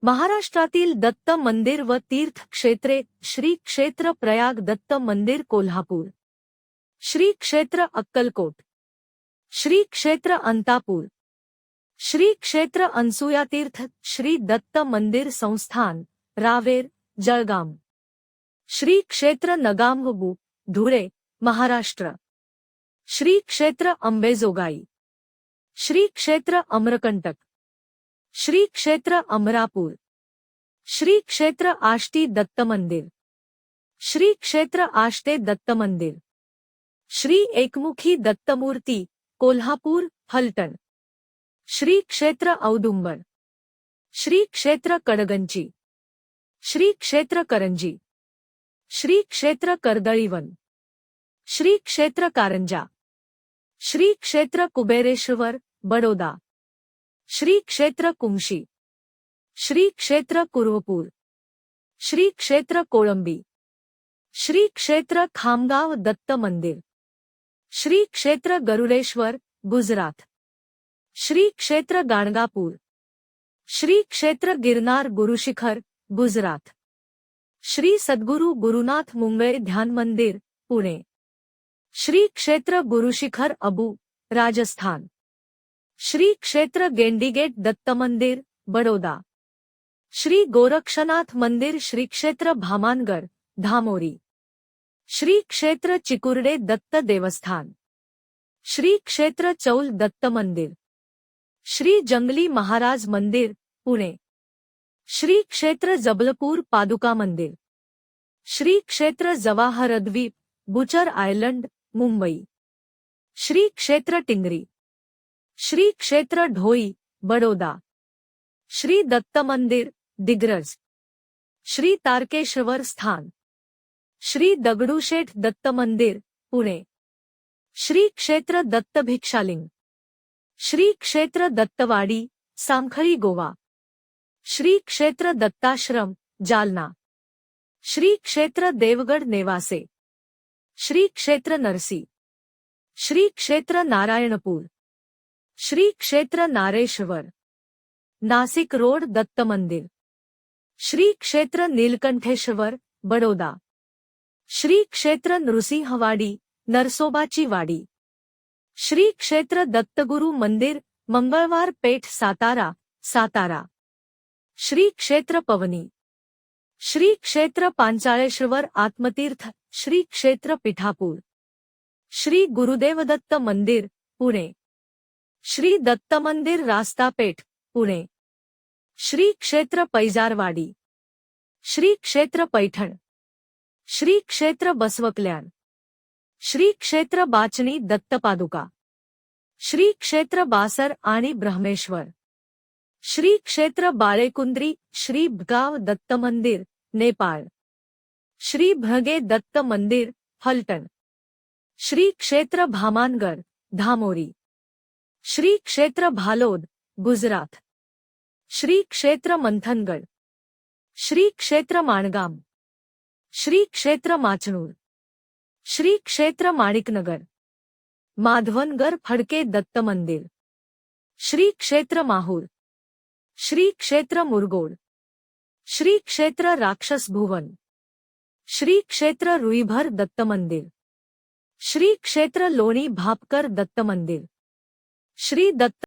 महाराष्ट्रातील दत्त मंदिर व तीर्थ क्षेत्रे: श्री क्षेत्र प्रयाग दत्त मंदिर कोल्हापूर, श्री क्षेत्र अक्कलकोट, श्री क्षेत्र अंतापूर, श्री क्षेत्र अनसुयातीर्थ, श्री दत्त मंदिर संस्थान रावेर जळगाव, श्री क्षेत्र नगांवबू धुळे महाराष्ट्र, श्री क्षेत्र अंबेजोगाई, श्री क्षेत्र अमरकंटक, श्री क्षेत्र अमरापूर, श्री क्षेत्र आष्टी दत्त मंदिर, श्री क्षेत्र आष्टे दत्त मंदिर, श्री एकमुखी दत्तमूर्ती कोल्हापूर फलटण, श्री क्षेत्र औदुंबर, श्री क्षेत्र कडगंची, श्री क्षेत्र करंजी, श्री क्षेत्र कर्दळीवन, श्री क्षेत्र कारंजा, श्री क्षेत्र कुबेरेश्वर बडोदा, श्री क्षेत्र कुमशी, श्री क्षेत्र कुरवपूर, श्री क्षेत्र कोळंबी, श्री क्षेत्र खामगाव दत्त मंदिर, श्री क्षेत्र गरुडेश्वर गुजरात, श्री क्षेत्र गाणगापूर, श्री क्षेत्र गिरनार गुरुशिखर गुजरात, श्री सद्गुरु गुरुनाथ मुंबई ध्यान मंदिर पुणे, श्री क्षेत्र गुरुशिखर अबू राजस्थान, श्री क्षेत्र गेंडीगेट दत्त मंदिर बड़ौदा, श्री गोरक्षनाथ मंदिर, श्री क्षेत्र भामानगर धामोरी, श्री क्षेत्र चिकुर्डे दत्त देवस्थान, श्री क्षेत्र चौल दत्त मंदिर, श्री जंगली महाराज मंदिर पुणे, श्री क्षेत्र जबलपूर पादुका मंदिर, श्री क्षेत्र जवाहर द्वीप बुचर आयलंड मुंबई, श्री क्षेत्र टिंगरी, श्री क्षेत्र ढोई बड़ौदा, श्री दत्त मंदिर दिग्रज, श्री तारकेश्वर स्थान, श्री दगडूशेठ दत्त मंदिर पुणे, श्री क्षेत्र दत्त भिक्षालिंग, श्री क्षेत्र दत्तवाडी सामखळी गोवा, श्री क्षेत्र दत्ताश्रम जालना, श्री क्षेत्र देवगड नेवासे, श्री क्षेत्र नरसी, श्री क्षेत्र नारायणपूर, श्री क्षेत्र नारेश्वर, नासिक रोड दत्त मंदिर, श्री क्षेत्र नीलकंठेश्वर बड़ौदा, श्री क्षेत्र नृसिंहवाडी नरसोबाची वाडी, श्री क्षेत्र दत्तगुरु मंदिर मंगळवार पेठ सातारा सातारा, श्री क्षेत्र पवनी, श्री क्षेत्र पांचाळेश्वर आत्मतीर्थ, श्री क्षेत्र पिठापूर, श्री गुरुदेव दत्त मंदिर पुणे, श्री दत्त मंदिर रास्तापेठ पुणे, श्री क्षेत्र पैजारवाडी, श्री क्षेत्र पैठण, श्री क्षेत्र बसवकल्याण, श्री क्षेत्र बाचणी दत्तपादुका, श्री क्षेत्र बासर आणि ब्रह्मेश्वर, श्री क्षेत्र बाळेकुंद्री, श्री भगाव दत्त मंदिर नेपाळ, श्री भगे दत्त मंदिर फलटण, श्री क्षेत्र भामानगर धामोरी, श्री क्षेत्र भालोद गुजरात, श्री क्षेत्र मंथनगड, श्री क्षेत्र माणगाम, श्री क्षेत्र माचणूर, श्री क्षेत्र माणिकनगर, माधवनगर फडके दत्त मंदिर, श्री क्षेत्र माहूर, श्री क्षेत्र मुरगोड, श्री क्षेत्र राक्षस भुवन, श्री क्षेत्र रुईभर दत्त मंदिर, श्री क्षेत्र लोणी भापकर दत्त मंदिर, श्री दत्त